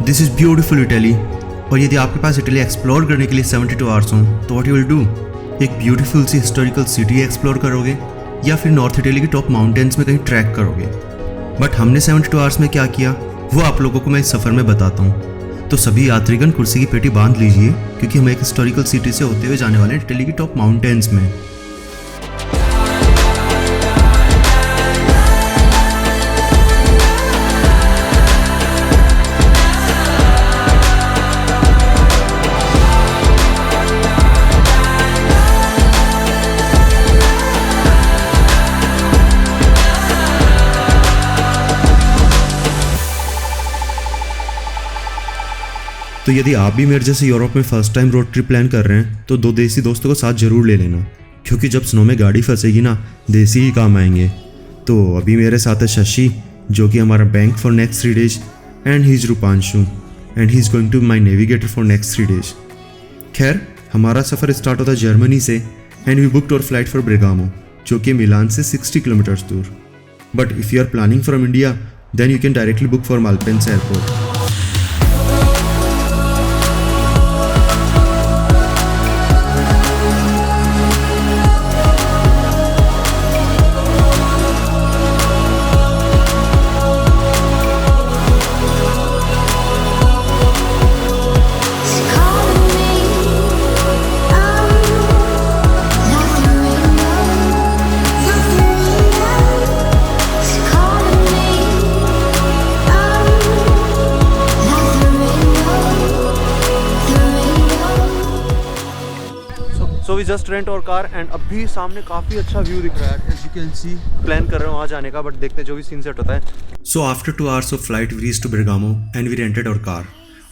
This is beautiful Italy. और यदि आपके पास इटली एक्सप्लोर करने के लिए 72 आवर्स हों तो व्हाट यू विल डू? एक ब्यूटीफुल सी हिस्टोरिकल सिटी एक्सप्लोर करोगे या फिर नॉर्थ इटली की टॉप माउंटेन्स में कहीं ट्रैक करोगे। बट हमने 72 आवर्स में क्या किया वो आप लोगों को मैं इस सफ़र में बताता हूँ। तो सभी यात्रीगण कुर्सी की पेटी बांध लीजिए क्योंकि हम एक हिस्टोरिकल सिटी से होते हुए जाने वाले हैं इटली की टॉप माउंटेन्स में। तो यदि आप भी मेरे जैसे यूरोप में first time road trip plan कर रहे हैं तो 2 देसी दोस्तों को साथ जरूर ले लेना, क्योंकि जब स्नो में गाड़ी फंसेगी ना देसी ही काम आएंगे। तो अभी मेरे साथ है शशि जो कि हमारा bank for next 3 days, and he is Rupanshu and he is going to my navigator for next 3 days. खैर हमारा सफ़र स्टार्ट होता है जर्मनी से and we booked our flight for Bergamo जो कि मिलान से 60 किलोमीटर्स दूर। But if you are planning from India then you can directly book for Malpensa airport. So we just rent our car and अभी सामने काफ़ी अच्छा view दिख रहा है as you can see। Plan कर रहे हैं वहाँ जाने का, बट देखते हैं जो भी सीन सेट होता है। So after 2 hours of flight we reached to Bergamo and we rented our car।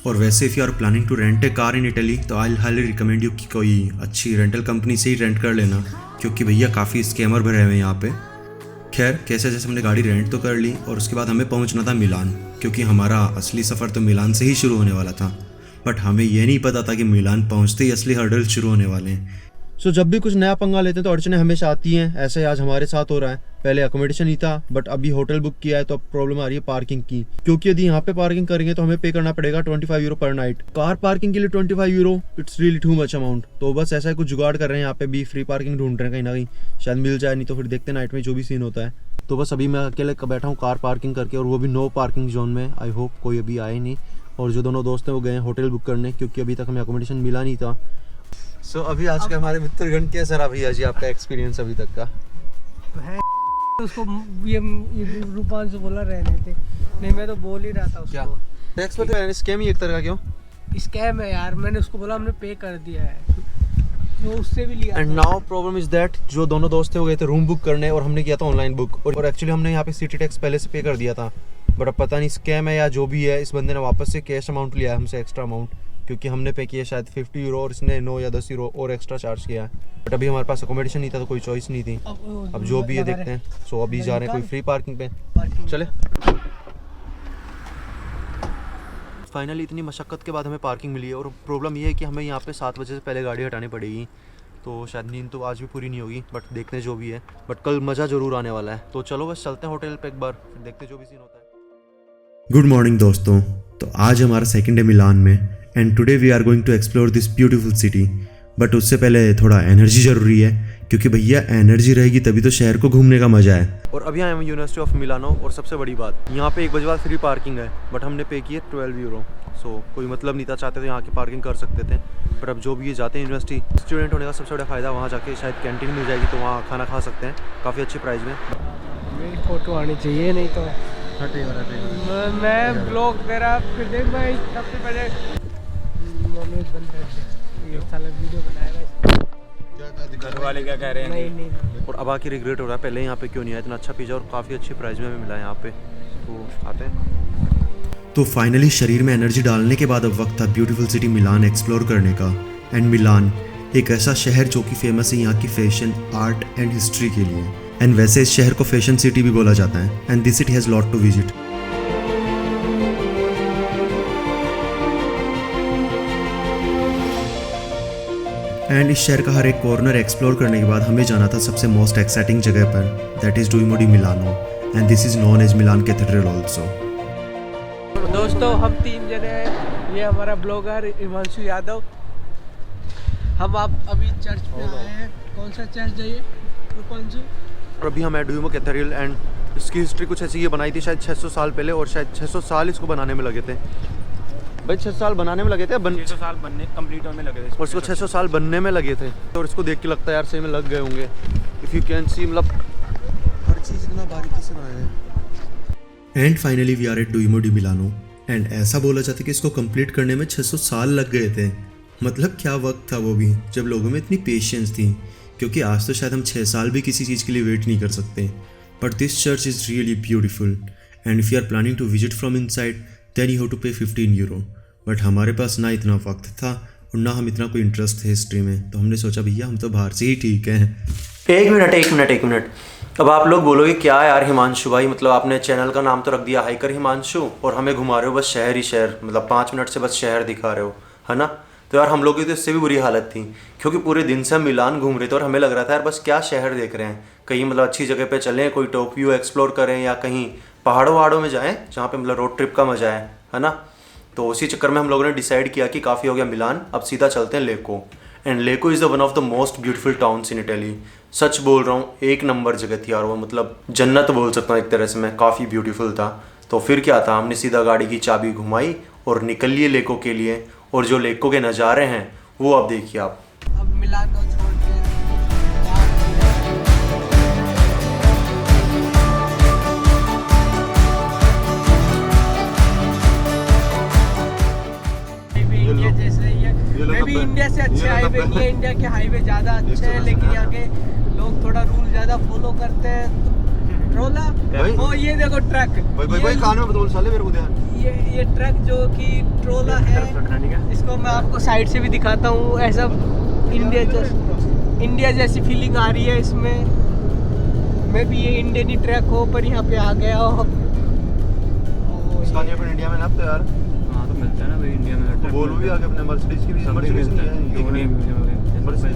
और वैसे if you are planning to rent a car in Italy तो I'll highly recommend you कि कोई अच्छी रेंटल कंपनी से ही rent कर लेना, क्योंकि भैया काफ़ी स्कैमर भरे हुए हैं यहाँ पे। खैर कैसे जैसे हमने गाड़ी रेंट तो कर ली और उसके बाद हमें पहुँचना था मिलान, क्योंकि हमारा असली सफ़र तो मिलान से ही शुरू होने वाला था। बट हमें ये नहीं पता था कि मिलान पहुँचते ही असली हर्डल शुरू होने वाले हैं। सो जब भी कुछ नया पंगा लेते हैं तो अड़चने हमेशा आती हैं। ऐसे आज हमारे साथ हो रहा है। पहले अकोमोडेशन ही था बट अभी होटल बुक किया है तो अब प्रॉब्लम आ रही है पार्किंग की, क्योंकि यदि यहाँ पे पार्किंग करेंगे तो हमें पे करना पड़ेगा 25 यूरो पर नाइट। कार पार्किंग के लिए 25 euro, it's really too much amount. तो बस ऐसा कुछ जुगाड़ कर रहे हैं, यहाँ पे भी फ्री पार्किंग ढूंढ रहे हैं कहीं ना कहीं, शायद मिल जाए, नहीं तो फिर देखते हैं नाइट में जो भी सीन होता है। तो बस अभी मैं अकेले बैठा हूँ कार पार्किंग करके, और वो भी नो पार्किंग जोन में। आई होप कोई अभी आए नहीं। और जो दोनों दोस्त हैं वो गए होटल बुक करने, क्योंकि अभी तक हमें अकोमोडेशन मिला नहीं था। सो अभी आज के हमारे मित्रगण कैसा रहा भैया जी आपका एक्सपीरियंस अभी तक का? उसको ये रूपान से बोला रहने थे, नहीं मैं तो बोल ही रहा था उसको। क्या टैक्स पे स्कैम ही एक तरह का? क्यों स्कैम है यार, मैंने उसको बोला हमने पे कर दिया है, वो उससे भी लिया। And now problem is that जो दोनों दोस्त थे वो गए थे रूम बुक करने और हमने किया था ऑनलाइन बुक, और एक्चुअली हमने यहाँ पे सिटी टैक्स पहले से पे कर दिया था। बट अब पता नहीं स्कैम है या जो भी है, इस बंदे ने वापस से कैश अमाउंट लिया है हमसे, एक्स्ट्रा अमाउंट, क्योंकि हमने पे किया शायद 50 यूरो और इसने 9 या 10 यूरो और एक्स्ट्रा चार्ज किया है। बट अभी हमारे पास अकोमोडेशन नहीं था तो कोई चॉइस नहीं थी। अब जो भी है देखते हैं। सो अभी जा रहे हैं कोई फ्री पार्किंग पे, चले। फाइनली इतनी मशक्क़त के बाद हमें पार्किंग मिली है, और प्रॉब्लम ये है कि हमें यहाँ पे 7 बजे से पहले गाड़ी हटानी पड़ेगी, तो शायद नींद तो आज भी पूरी नहीं होगी। बट देखते हैं जो भी है, बट कल मज़ा ज़रूर आने वाला है। तो चलो बस चलते हैं होटल पे एक बार, फिर देखते हैं जो भी सीन होता है। गुड मॉर्निंग दोस्तों। तो आज हमारा सेकंड डे मिलान में and today we are going to explore this beautiful city. But उससे पहले थोड़ा एनर्जी ज़रूरी है, क्योंकि भैया एनर्जी रहेगी तभी तो शहर को घूमने का मज़ा है। और अभी आए हम यूनिवर्सिटी ऑफ मिलानो, और सबसे बड़ी बात यहाँ पे 1 बजे बाद फ्री पार्किंग है, बट हमने पे किए 12 यूरो। सो कोई मतलब नहीं था, चाहते तो यहाँ की पार्किंग कर सकते थे। बट अब जो भी ये जाते हैं यूनिवर्सिटी स्टूडेंट होने का सबसे बड़ा फ़ायदा, वहाँ जाके शायद कैंटीन मिल जाएगी तो वहाँ खाना खा सकते हैं काफ़ी अच्छे प्राइस में। मेरी फोटो आनी चाहिए, नहीं तो मैं ब्लॉग तेरा फिर देख मैं सबसे पहले वीडियो बनाएगा। घर वाले क्या कह रहे हैं? नहीं। और अब आके रिग्रेट हो रहा है पहले यहाँ पे क्यों नहीं आया। इतना अच्छा पिज़्ज़ा और काफ़ी अच्छे प्राइस में हमें मिला है यहाँ पे, तो आते हैं। तो फाइनली शरीर में एनर्जी डालने के बाद अब वक्त था ब्यूटीफुल सिटी मिलान एक्सप्लोर करने का। एंड मिलान एक ऐसा शहर जो कि फेमस है यहाँ की फैशन, आर्ट एंड हिस्ट्री के लिए। एंड वैसे इस शहर को फैशन सिटी भी बोला जाता है। And this city has lot to visit. And इस शहर का हर एक कॉर्नर एक्सप्लोर करने के बाद हमें जाना था सबसे मोस्ट एक्साइटिंग जगह पर, that is Duomo di Milano, and this is known as Milan cathedral also. दोस्तों हम 3 जने हैं, ये हमारा ब्लॉगर हिमांशु यादव। हम आप अभी चर्च पे आए हैं। कौन सा चर्च है ये हिमांशु? और अभी हम डुइमो कैथेड्रल एंड इसकी हिस्ट्री कुछ ऐसी, ये बनाई थी शायद 600 साल पहले और शायद 600 साल इसको बनाने में लगे थे भाई। 600 साल बनाने में लगे थे, 600 साल बनने कंप्लीट होने लगे थे और इसको 600 साल बनने में लगे थे। और इसको देख के लगता है यार सही में लग गए होंगे। इफ़ यू कैन सी, मतलब हर चीज़ इतना बारीकी से बनाया है। And finally we are at Duomo di Milano and ऐसा बोला जाता है कि इसको कंप्लीट करने में 600 साल लग गए थे। मतलब क्या वक्त था वो भी, जब लोगों में इतनी पेशेंस थी, क्योंकि आज तो शायद हम 6 साल भी किसी चीज़ के लिए वेट नहीं कर सकते। But this church is really beautiful and if you are planning to visit from inside then you have to pay 15 euro. But हमारे पास ना इतना वक्त था और ना हम इतना कोई इंटरेस्ट है हिस्ट्री में, तो हमने सोचा भैया हम तो बाहर से ही ठीक हैं। एक मिनट। अब आप लोग बोलोगे क्या यार हिमांशु भाई, मतलब आपने चैनल का नाम तो रख दिया हाइकर हिमांशु और हमें घुमा रहे हो बस शहर ही शहर, मतलब 5 मिनट से बस शहर दिखा रहे हो, है ना। तो यार हम लोग की तो इससे भी बुरी हालत थी, क्योंकि पूरे दिन से हम मिलान घूम रहे थे और हमें लग रहा था यार बस क्या शहर देख रहे हैं, कहीं मतलब अच्छी जगह पे चलें, कोई टॉप व्यू एक्सप्लोर करें या कहीं पहाड़ों वहाड़ों में जाएँ जहाँ पे मतलब रोड ट्रिप का मजा है ना। तो उसी चक्कर में हम लोगों ने डिसाइड किया कि काफ़ी हो गया मिलान, अब सीधा चलते हैं Lecco. And Lecco is the one of the most beautiful towns in Italy. सच बोल रहा हूँ, एक नंबर जगह थी यार वो, मतलब जन्नत बोल सकता हूँ एक तरह से मैं, काफ़ी ब्यूटीफुल था। तो फिर क्या था, हमने सीधा गाड़ी की चाबी घुमाई और निकल लिए लेको के लिए। और जो लेको के नज़ारे हैं वो अब देखिए आप। अब मिलान को छोड़ के इंडिया जैसे ही है, मे भी इंडिया से अच्छे हाईवे नहीं है, इंडिया के हाईवे ज़्यादा अच्छे हैं, लेकिन यहाँ के लोग थोड़ा रूल ज़्यादा फॉलो करते हैं। ट्रोला वो ये देखो ट्रक, भाई कान में बोल साले मेरे को ध्यान। ये ट्रक जो कि ट्रोला है, इसको मैं आपको साइड से भी दिखाता हूँ। ऐसा इंडिया जैसी फीलिंग आ रही है इसमें। मैं भी ये इंडियन ही ट्रक हो पर यहाँ पे आ गया हो। इंडिया में ना तो यार तो मिलता है ना भाई इंडिया में। तो बोल भी आगे अपने मर्सिडीज की भी, मर्सिडीज नहीं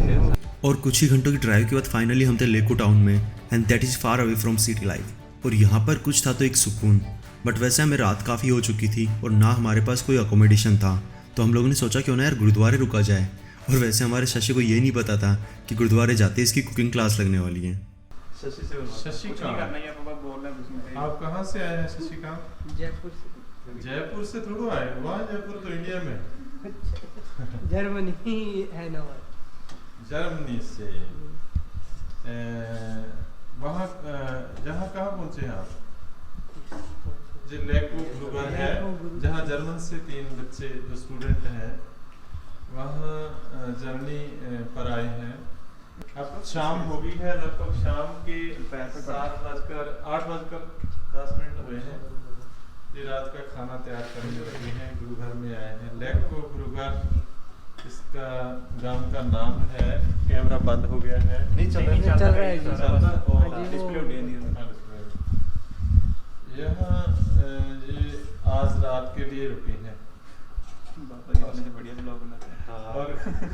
है। और कुछ ही घंटों की ड्राइव के बाद फाइनली हम थे लेको टाउन में and that is far away from city life. और यहाँ पर कुछ था तो एक सुकून, बट वैसे हमें रात काफ़ी हो चुकी थी और ना हमारे पास कोई अकोमोडेशन था, तो हम लोगों ने सोचा क्यों ना यार गुरुद्वारे रुका जाए। और वैसे हमारे शशि को ये नहीं पता था कि गुरुद्वारे जाते इसकी कुकिंग क्लास लगने वाली है। आप कहाँ से आए हैं शशिकांत? जयपुर से। जयपुर से थोड़ा आए, वहाँ जयपुर तो इंडिया में। जर्मनी है ना, जर्मनी से। वहाँ जहाँ कहाँ पहुँचे हैं आप? जो लेको ब्रुगर है, जहाँ जर्मन से 3 बच्चे जो स्टूडेंट हैं वहाँ जर्मनी पर आए हैं। अब शाम हो गई है, लगभग शाम के 8:10 हुए हैं। ये रात का खाना तैयार करने लगे हैं, गुरुघर में आए हैं। लेको गुरुघर इसका गांव का नाम है। कैमरा बंद हो गया है, नहीं चल रहा है। यहाँ ये आज रात के लिए रुके हैं और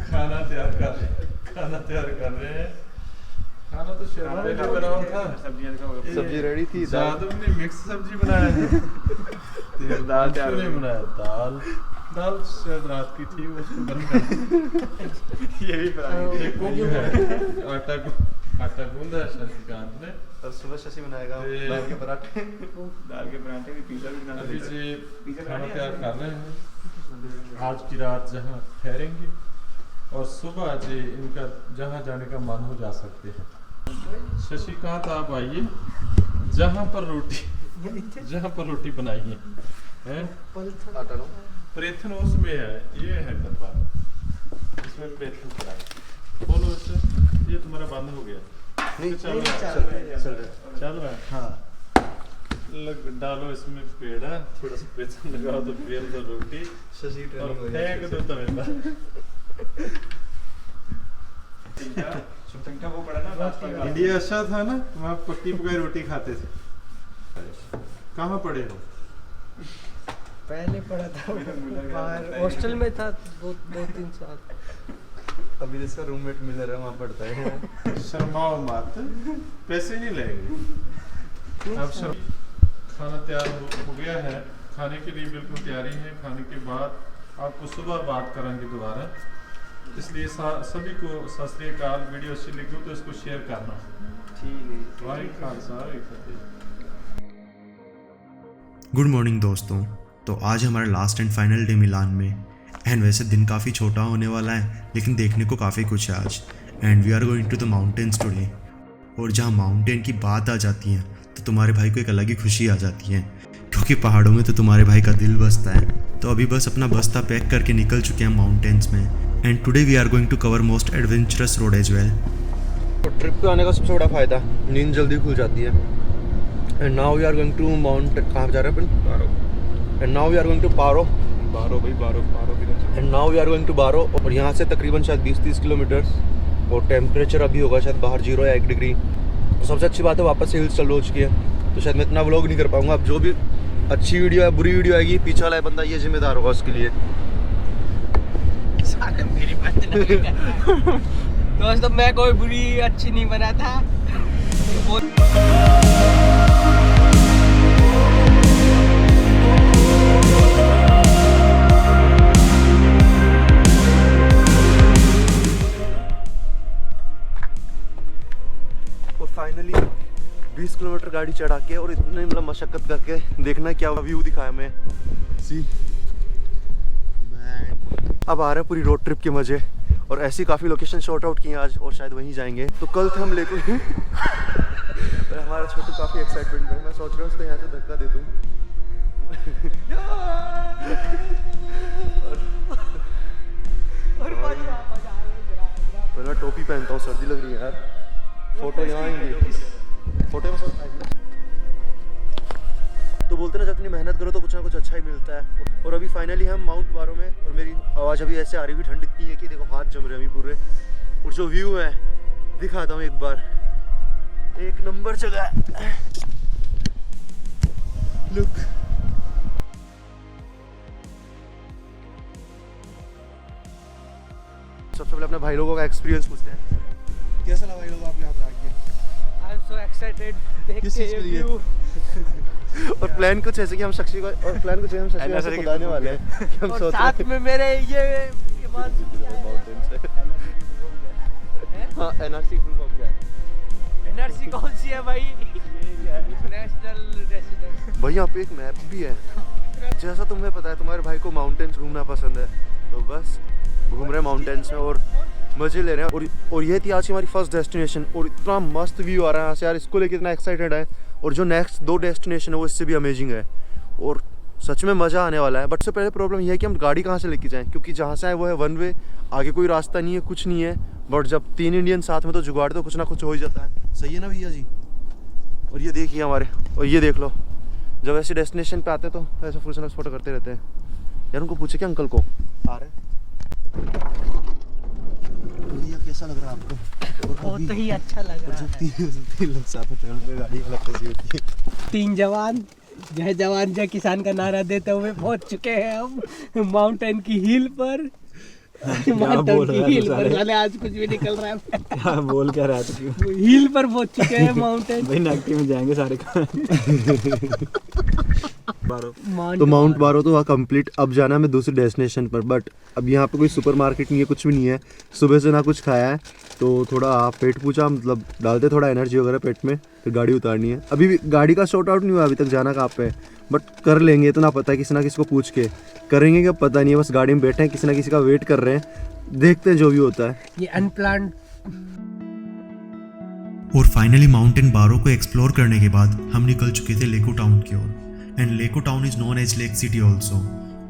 खाना तैयार कर रहे हैं। खाना तो शर्मा ने बनाया था, सब्जी रेडी थी। जादव ने मिक्स सब्जी बनाया है। दाल नहीं बनाया, दाल शायद रात की थी, उसको बंद कर ये भी ये कुक है। आटा गूंदा है शशिकांत ने और सुबह शशि बनाएगा दाल के पराठे भी, पिज़्ज़ा भी बना अभी से खाना तैयार कर रहे हैं। आज की रात जहाँ ठहरेंगे और सुबह जे इनका जहाँ जाने का मन हो जा सकते हैं। शशिकांत आप आइए, जहाँ पर रोटी बनाइए हैं। प्रेथन उसमें है, ये है डब्बा, इसमें प्रेथन पड़ा है। बोलो इसे, ये तुम्हारा बंद हो गया। नहीं चल रहा है। हाँ डालो इसमें पेड़ा, थोड़ा सा प्रेथन लगाओ तो बेल दो रोटी शशि और फेंक दो तवे पर। वो पड़ा ना इंडिया अच्छा था ना, वहाँ पक्की पकाई रोटी खाते थे। कहाँ पढ़े हो? पहले पढ़ा था बाहर, हॉस्टल में था 2-3 साल। अभी इसका रूममेट मिल रहा है, वहाँ पढ़ता है। शर्माओ मत, पैसे नहीं लेंगे। अब सब खाना तैयार हो गया है। खाने के लिए बिल्कुल तैयारी है। खाने के बाद आपको सुबह बात करेंगे दोबारा, इसलिए सभी को सत श्री अकाल। वीडियो अच्छी लगी हो तो इसको शेयर करना। ठीक है। वाहिगुरू खालसा वाहिगुरू फतेह। गुड मॉर्निंग दोस्तों। तो आज हमारा last and final day Milan में, एंड वैसे दिन काफ़ी छोटा होने वाला है लेकिन देखने को काफ़ी कुछ है आज। And we are going to the mountains today. और जहाँ माउंटेन की बात आ जाती है तो तुम्हारे भाई को एक अलग ही खुशी आ जाती है, क्योंकि पहाड़ों में तो तुम्हारे भाई का दिल बसता है। तो अभी बस अपना बस्ता पैक करके निकल चुके हैं माउंटेन्स में। And today we are going to cover most adventurous road as well. तो ट्रिप पे आने का सबसे बड़ा फ़ायदा, नींद जल्दी खुल जाती है। And now we are going to mount, कहाँ जा रहे हैं अपन? Baro. And now we are going to Baro भाई, Baro and now we are going to Baro. और यहाँ से तकरीबन शायद 20-30 किलोमीटर, और टेम्परेचर अभी होगा शायद बाहर 0 या 1 डिग्री। तो सबसे अच्छी बात है वापस से हिल्स चालू हो चुकी है, तो शायद मैं इतना व्लॉग नहीं कर पाऊँगा। अब जो भी अच्छी वीडियो है बुरी वीडियो आएगी, पीछे वाला बंदा ये जिम्मेदार होगा उसके लिए। मेरी बात दोस्तों, मैं कोई बुरी अच्छी नहीं बना था। और फाइनली 20 किलोमीटर गाड़ी चढ़ा के और इतने मतलब मशक्कत करके देखना क्या व्यू दिखाया मैं। सी अब आ रहे हैं पूरी रोड ट्रिप के मजे। और ऐसी काफ़ी लोकेशन शॉर्ट आउट की हैं आज, और शायद वहीं जाएंगे। तो कल थे हम लेको और हमारा छोटू काफ़ी एक्साइटमेंट में, मैं सोच रहा हूँ उसको यहाँ से धक्का दे दूँ। पर मैं टोपी पहनता हूँ, सर्दी लग रही है यार। फोटो यहाँ आएंगे, फोटो में सब आएंगे। तो बोलते ना जब इतनी मेहनत करो तो कुछ ना कुछ अच्छा ही मिलता है। और अभी फाइनली हम माउंट बारो में, और मेरी आवाज़ अभी ऐसे आ रही हुई, ठंड इतनी है कि देखो हाथ जम रहे हैं अभी पूरे। और जो व्यू है दिखाता हूँ एक बार, एक नंबर जगह है। लुक, सबसे पहले अपने भाई लोगों का एक्सपीरियंस पूछते हैं। कैसा लगा भाई लोग आप यहाँ पे आके? आई एम सो एक्साइटेड देख किस चीज़ के के लिए? व्यू। और प्लान कुछ ऐसे कि हम शक्ति को, और प्लान कुछ हम शक्ति को खुदाने वाले हैं कि हम और सोच साथ रहे में मेरे ये हाँ एनआरसी प्रूफ ऑफ क्या है एनआरसी कौन सी है भाई? National resident. भाई यहाँ पे एक मैप भी है। जैसा तुम्हें पता है तुम्हारे भाई को माउंटेन्स घूमना पसंद है, तो बस घूम रहे हैं माउंटेन्स में और मजे ले रहे हैं। और ये थी आज की हमारी फर्स्ट डेस्टिनेशन, और इतना मस्त व्यू आ रहा है यहाँ से यार, इसको लेकर इतना एक्साइटेड है। और जो नेक्स्ट 2 डेस्टिनेशन है वो इससे भी अमेजिंग है, और सच में मज़ा आने वाला है। बट से पहले प्रॉब्लम यह है कि हम गाड़ी कहाँ से लेके जाएं, क्योंकि जहाँ से आए वो है 1 वे, आगे कोई रास्ता नहीं है, कुछ नहीं है। बट जब 3 इंडियन साथ में तो जुगाड़ तो कुछ ना कुछ हो ही जाता है। सही है ना भैया जी? और ये देखिए हमारे, और ये देख लो, जब ऐसे डेस्टिनेशन पे आते हैं तो ऐसे फुल स्नैप फोटो करते रहते हैं यार। उनको पूछे क्या अंकल को आ रहे हैं? भैया कैसा लग रहा है आपको? बहुत ही अच्छा लग रहा है। 3 लोग साथ में ट्रेवल पे गाड़ी अलग कैसी होती है। 3 जवान, जय जवान जय किसान का नारा देते हुए पहुंच चुके हैं हम माउंटेन की हिल पर। माउंटेन की हिल पर वाले आज कुछ भी निकल रहा है। क्या बोल क्या रहा था? हिल पर पहुंच चुके हैं माउंटेन। भाई नेगेटिव में जाएंगे सारे तो माउंट बारो तो वहाँ कंप्लीट। अब जाना है मैं दूसरी डेस्टिनेशन पर, बट अब यहाँ पे कोई सुपरमार्केट नहीं है, कुछ भी नहीं है। सुबह से ना कुछ खाया है, तो थोड़ा पेट पूछा, मतलब डालते थोड़ा एनर्जी वगैरह पेट में, फिर गाड़ी उतारनी है। अभी भी गाड़ी का शॉर्ट आउट नहीं हुआ अभी तक जाना कहाँ पे, बट कर लेंगे, इतना पता है। किसी ना किसी को पूछ के करेंगे क्या पता नहीं है, बस गाड़ी में बैठे हैं, किसी ना किसी का वेट कर रहे हैं, देखते हैं जो भी होता है। ये अनप्लान्ड। और फाइनली माउंटेन बारो को एक्सप्लोर करने के बाद हम निकल चुके थे लेको टाउन की ओर। And Lecco town is known as lake city also.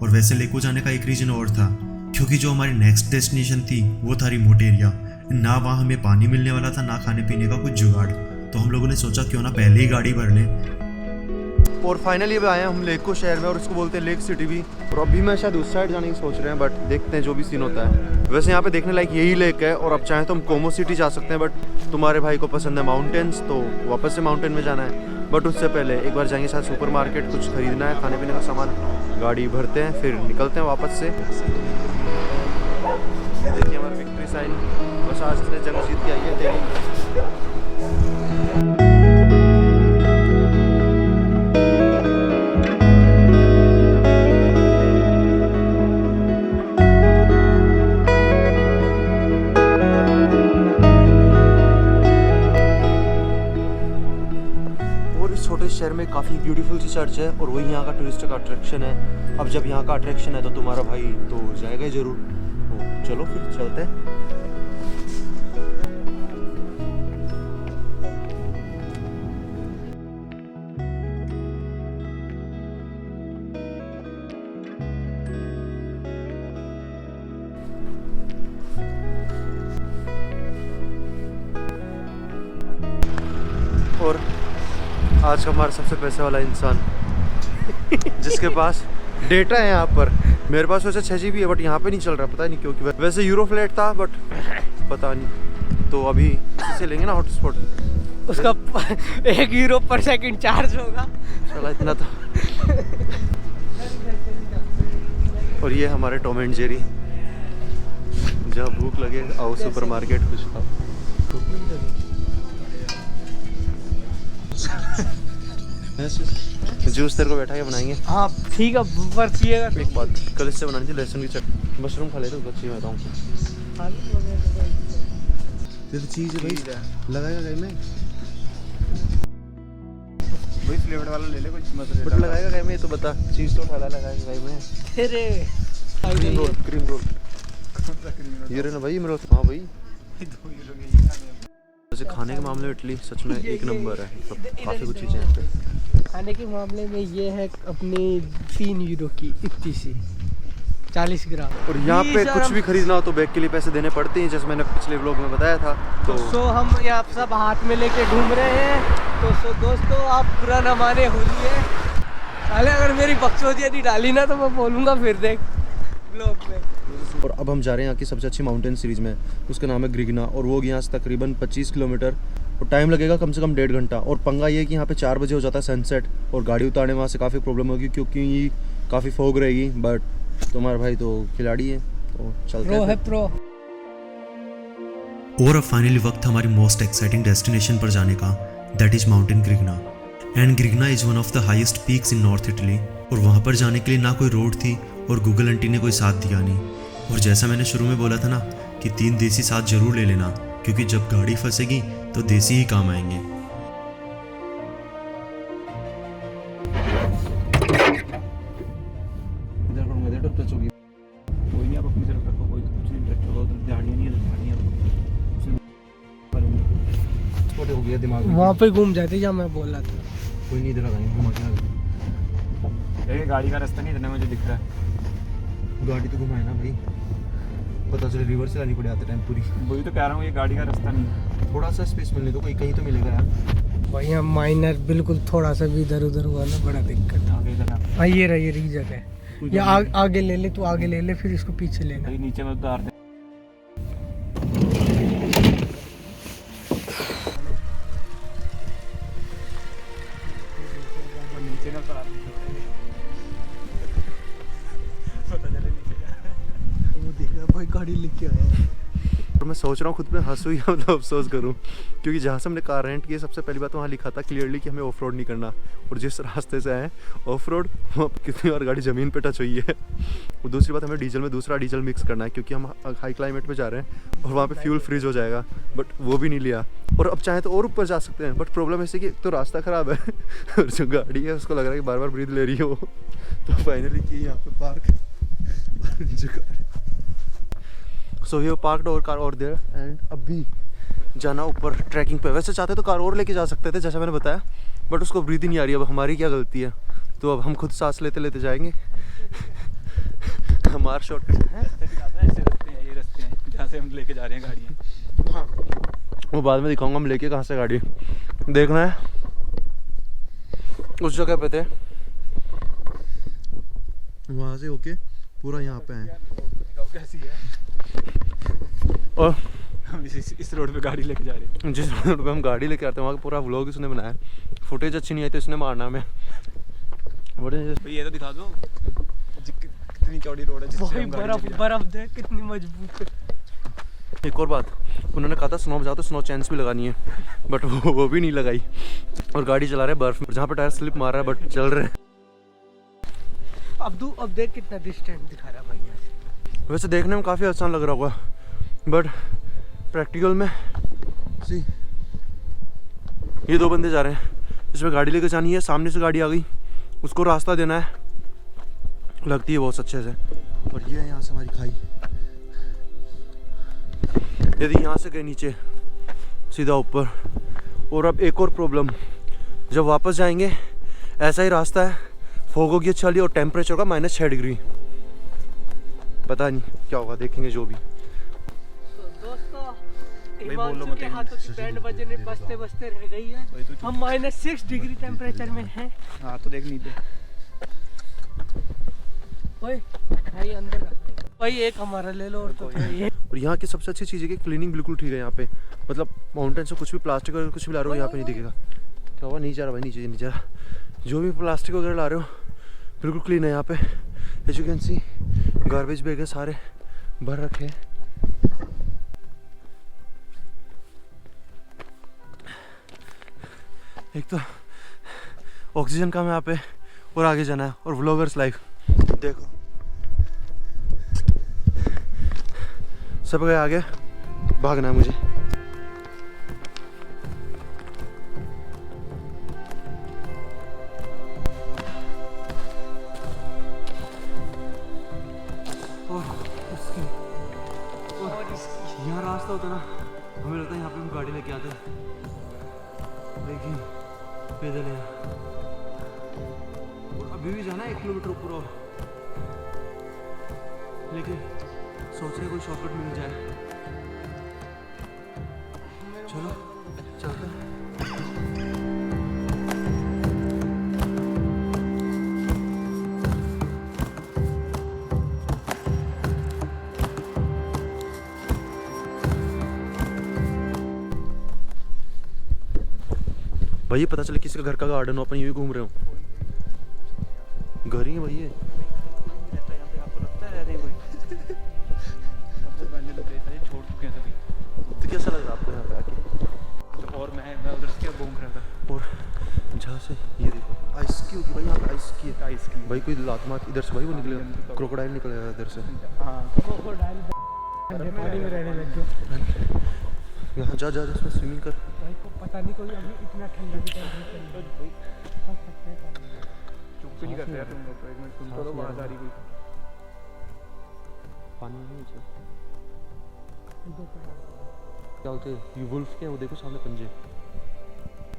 और वैसे लेको जाने का एक रीजन और था, क्योंकि जो हमारी नेक्स्ट डेस्टिनेशन थी वो था रिमोट एरिया। ना वहाँ हमें पानी मिलने वाला था, ना खाने पीने का कुछ जुगाड़। तो हम लोगों ने सोचा क्यों ना पहले ही गाड़ी भर लें। और फाइनली अब आए हैं हम लेको शहर में, और इसको बोलते हैं लेक सिटी भी। और अभी मैं शायद उस साइड जाने की सोच रहे हैं, बट देखते हैं जो भी सीन होता है। वैसे यहाँ पे देखने लायक यही लेक है, और अब चाहें तो हम कोमो सिटी जा सकते हैं, बट तुम्हारे भाई को पसंद है माउंटेन्स, तो वापस से माउंटेन में जाना है। बट उससे पहले एक बार जाएंगे शायद सुपरमार्केट, कुछ खरीदना है, खाने पीने का सामान, गाड़ी भरते हैं, फिर निकलते हैं वापस से। देखिए हमारा विक्ट्री साइन, बस आज इसने जंग जीत के आई है दिल्ली। की चर्च है और वही यहाँ का टूरिस्ट का अट्रैक्शन है। अब जब यहाँ का अट्रैक्शन है तो तुम्हारा भाई तो जाएगा ही जरूर। तो चलो फिर चलते हैं। और आज का हमारा सबसे पैसे वाला इंसान जिसके पास डेटा है यहाँ पर। मेरे पास वैसे 6 GB है बट यहाँ पे नहीं चल रहा, पता नहीं क्यों। वैसे यूरो फ्लैट था बट पता नहीं। तो अभी इसे लेंगे ना हॉटस्पॉट, उसका 1 यूरो पर सेकंड चार्ज होगा। चला इतना था। और ये हमारे टॉम एंड जेरी, जहाँ भूख लगे आओ सुपरमार्केट कुछ खाओ। जूस तेरे को बैठा के बनाएंगे। हाँ ठीक है, पर पिएगा। एक बात, कल इससे बनानी थी लहसुन की चटनी। मशरूम खा लेते तो अच्छी बताऊँ। ये तो चीज़ है भाई, लगाएगा कहीं में वही फ्लेवर वाला ले ले कुछ मसाले। बट लगाएगा कहीं में तो बता। चीज़ तो खाला लगाएगा कहीं में। तेरे क्रीम रोल, क्रीम रोल ये रहे ना भाई मेरे। हाँ भाई, वैसे खाने के मामले में इटली सच में एक नंबर है। मतलब काफ़ी कुछ चीज़ें हैं पे। खाने के मामले में ये है अपनी 3 यूरो की इतनी सी 40 ग्राम। और यहाँ पे कुछ भी खरीदना हो तो बैग के लिए पैसे देने पड़ते हैं, जैसे मैंने पिछले व्लॉग में बताया था। तो हम यहाँ सब हाथ में लेके घूम रहे हैं। तो दोस्तों आप बुरा न माने, होली है। साले अगर मेरी बकचोदी यदि डाली ना तो मैं बोलूँगा फिर देख व्लॉग में। और अब हम जा रहे हैं यहाँ की सबसे अच्छी माउंटेन सीरीज़ में, उसका नाम है ग्रिगना। और वो यहाँ से तकरीबन 25 किलोमीटर और टाइम लगेगा कम से कम 1.5 घंटा। और पंगा ये है कि यहाँ पे 4 बजे हो जाता है सनसेट और गाड़ी उतारने वहाँ से काफ़ी प्रॉब्लम होगी क्योंकि काफ़ी फोग रहेगी। बट तुम्हारा भाई तो खिलाड़ी है तो चलते हैं। प्रो। और अब फाइनली वक्त हमारी मोस्ट एक्साइटिंग डेस्टिनेशन पर जाने का, that is mountain Grigna. And Grigna is one of the highest peaks in north Italy. और वहाँ पर जाने के लिए ना कोई रोड थी और गूगल आंटी ने कोई साथ दिया नहीं। और जैसा मैंने शुरू में बोला था ना कि 3 देसी साथ जरूर ले लेना, क्योंकि जब गाड़ी फंसेगी तो देसी ही काम आएंगे। कोई नहीं, आप अपनी तरफ रखो, कोई कुछ नहीं टच होगा। उधर गाड़ियाँ नहीं है, गाड़ियाँ छोटे हो गया दिमाग में। वहाँ पे घूम जाते जहाँ मैं बोल रहा था। कोई नहीं, इधर लगाएंगे घुमा के। गाड़ी का रास्ता नहीं इतना मुझे दिख रहा है। गाड़ी तो घुमाए ना भाई, पता चले रिवर्स से लानी पड़े आते टाइम पूरी। वही तो कह रहा हूँ, ये गाड़ी का रास्ता नहीं है। थोड़ा सा स्पेस मिलने दो, कहीं तो मिलेगा यार। भाई यहाँ माइनर बिल्कुल थोड़ा सा भी इधर उधर हुआ ना बड़ा दिक्कत। आगे लगा हाँ ये रही ये जगह है। या आगे ले ले, तू आगे ले ले, फिर इसको पीछे लेना। भाई नीचे में उतार दे। नीचे ना उतार दे। पता चले नीचे जा। वो देख रहा भाई गाड़ी लेके आया। और मैं सोच रहा हूँ खुद पे हंसू या मतलब अफसोस करूँ, क्योंकि जहाँ से हमने कार रेंट की सबसे पहली बात वहाँ लिखा था क्लियरली कि हमें ऑफ रोड नहीं करना। और जिस रास्ते से आए ऑफ रोड, वहाँ कितनी बार गाड़ी ज़मीन पे टच हुई है। और दूसरी बात, हमें डीजल में दूसरा डीजल मिक्स करना है क्योंकि हम हाई क्लाइमेट पे जा रहे हैं और वहाँ पे फ्यूल फ्रीज हो जाएगा। बट वो भी नहीं लिया। और अब चाहे तो और ऊपर जा सकते हैं, बट प्रॉब्लम ऐसे कि एक तो रास्ता ख़राब है और जो गाड़ी है उसको लग रहा है कि बार बार ब्रीथ ले रही हो। तो फाइनली की यहाँ पे पार्क सो ये पार्कड और कार और देयर। एंड अभी जाना ऊपर ट्रैकिंग पे। वैसे चाहते तो कार और लेके जा सकते थे जैसा मैंने बताया, बट उसको ब्रीथ ही नहीं आ रही। अब हमारी क्या गलती है, तो अब हम खुद सांस लेते लेते जाएंगे। हमारा शॉर्टकट है। ऐसे रास्ते हैं, ये रास्ते हैं जहाँ से हम लेके जा रहे हैं गाड़ियाँ। हाँ, वो बाद में दिखाऊंगा हम लेके कहाँ से गाड़ी देखना है। उस जगह पे थे, वहाँ से होके पूरा यहाँ पे है। कैसी है? और हम इस रोड पे गाड़ी लेके जा रहे हैं। जिस रोड पे हम गाड़ी लेके आते हैं वहाँ का पूरा व्लॉग इसने बनाया। फुटेज अच्छी नहीं आई तो इसने मारना हमें। भाई ये तो दिखा दो कितनी चौड़ी रोड है जिससे हम गाड़ी चला। बर्फ देख कितनी मजबूत है। एक और बात, उन्होंने कहा था स्नो में जाओ तो स्नो चैन्स भी लगानी है, बट वो भी नहीं लगाई। और गाड़ी चला रहे बर्फ में, जहाँ पे टायर स्लिप मार रहा है बट चल रहे हैं। अब देख कितना डिस्टेंस दिखा रहा है भाई यहाँ से। वैसे देखने में काफ़ी आसान लग रहा होगा, बट प्रैक्टिकल में सी ये 2 बंदे जा रहे हैं, इसमें गाड़ी लेकर जानी है। सामने से गाड़ी आ गई उसको रास्ता देना है, लगती है बहुत अच्छे से। और ये है यहाँ से हमारी खाई। यदि यहाँ से गए नीचे सीधा ऊपर। और अब एक और प्रॉब्लम, जब वापस जाएंगे ऐसा ही रास्ता है, फॉग होगी अच्छा और टेम्परेचर का -6 डिग्री। पता नहीं क्या होगा, देखेंगे जो भी। तो दोस्तों हिमांशु के हाथों की बैंड बजने बजते बजते रह गई है। हम -6 डिग्री टेम्परेचर में हैं। हाँ तो देख नहीं दे ओए भाई अंदर रख भाई, एक हमारा ले लो और तो ये। और यहाँ की सबसे अच्छी चीज़ है कि क्लीनिंग बिल्कुल ठीक है यहाँ पे। मतलब माउंटेन से कुछ भी प्लास्टिक वगैरह कुछ भी ला रहे हो यहाँ पे नहीं दिखेगा। क्या हुआ, नहीं जा रहा भाई, नीचे नहीं जा रहा। जो भी प्लास्टिक वगैरह ला रहे हो बिल्कुल क्लीन है यहाँ पे। As you can see garbage bag है सारे भर रखे हैं। एक तो ऑक्सीजन कम है यहाँ पे और आगे जाना है। और व्लॉगर्स लाइफ देखो, सब गए आगे, भागना है मुझे। यहाँ रास्ता होता ना, हमें लगता है यहाँ पे हम गाड़ी लेके आते, लेकिन पैदल है। और अभी भी जाना है 1 किलोमीटर ऊपर और, लेकिन सोच रहे कोई शॉर्टकट मिल जाए। चलो चलते हैं। भाई पता चले किसी का घर का गार्डन हो, अपन यूँ ही घूम रहे हो। घर ही है भाई ये। छोड़ चुके हैं सभी। तो कैसा लग रहा है आपको यहाँ पे आके? और मैं उधर से क्या घूम रहा था। और जहाँ से ये देखो आइस की होगी भाई, यहाँ पे आइस की है। आइस की भाई कोई लात मार इधर से भाई वो निकलेगा, क्रोकोडाइल निकलेगा इधर से। हाँ पानी में रहने लग गए। यहाँ जा जा इसमें स्विमिंग कर। भाई को पता नहीं कोई अभी इतना ठंडा भी टेम्परेचर चुप नहीं करते यार तुम लोग। एक मिनट सुन तो बाहर आ रही कोई पानी नहीं है क्या बोलते हैं, ये वुल्फ क्या है वो देखो सामने पंजे।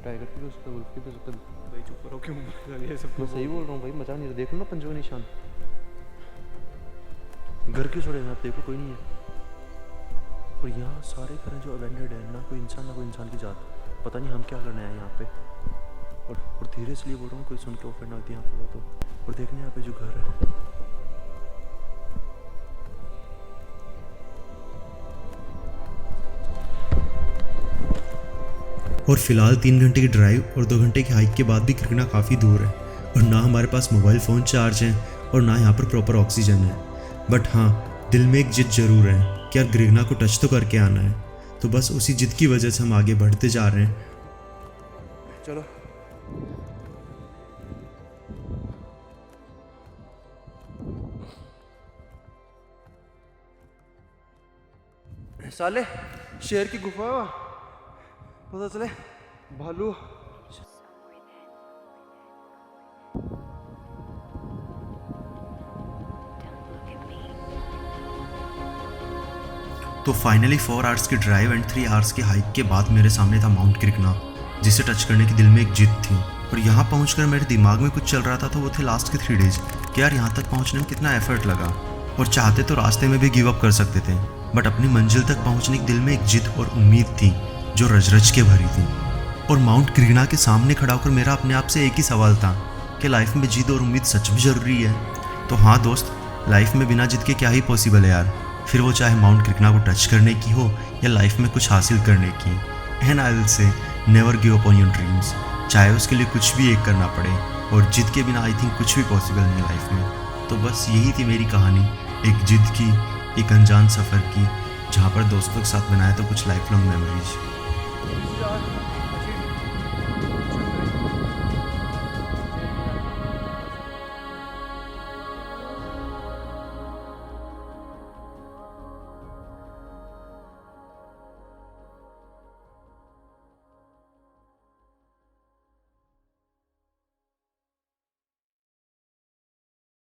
टाइगर की भी हो सकता है, वुल्फ की भी हो सकता है। भाई चुप करो क्यों ये सब। मैं सही बोल रहा हूँ भाई, मजा नहीं रहा। देखो ना पंजों का निशान। घर क्यों छोड़े हैं आप, देखो कोई नहीं है। और यहाँ सारे घर हैं जो अबेंडेड है, ना कोई इंसान की जात। पता नहीं हम क्या करने आए यहाँ पे। और धीरे से बोल रहा हूँ, कोई सुन के ऑफेंड ना होती यहाँ पे तो। और देखने यहाँ पे जो घर है, और फिलहाल 3 घंटे की ड्राइव और 2 घंटे की हाइक के बाद भी क्रिकना काफ़ी दूर है और ना हमारे पास मोबाइल फ़ोन चार्ज है और ना यहाँ पर प्रॉपर ऑक्सीजन है। बट हाँ, दिल में एक जिद ज़रूर है कि यार ग्रिगना को टच तो करके आना है। तो बस उसी जिद की वजह से हम आगे बढ़ते जा रहे हैं। चलो साले शेर की गुफा पता चले भालू। तो फाइनली 4 आवर्स की ड्राइव एंड 3 आवर्स की हाइक के बाद मेरे सामने था माउंट क्रिकना, जिसे टच करने की दिल में एक जिद थी। और यहाँ पहुँचकर मेरे दिमाग में कुछ चल रहा था, तो वो थे लास्ट के 3 डेज कि यार यहाँ तक पहुँचने में कितना एफर्ट लगा। और चाहते तो रास्ते में भी गिव अप कर सकते थे, बट अपनी मंजिल तक पहुँचने की दिल में एक जिद और उम्मीद थी जो रज के भरी थी। और माउंट क्रिकना के सामने खड़ा होकर मेरा अपने आप से एक ही सवाल था कि लाइफ में जिद और उम्मीद सच में ज़रूरी है। तो हाँ दोस्त, लाइफ में बिना जिद के क्या ही पॉसिबल है यार, फिर वो चाहे माउंट क्रिकना को टच करने की हो या लाइफ में कुछ हासिल करने की। And I will say never give up on your dreams, चाहे उसके लिए कुछ भी एक करना पड़े। और जिद के बिना आई थिंक कुछ भी पॉसिबल नहीं है लाइफ में। तो बस यही थी मेरी कहानी, एक जिद की, एक अनजान सफ़र की, जहाँ पर दोस्तों के साथ बनाया तो कुछ लाइफ लॉन्ग मेमोरीज।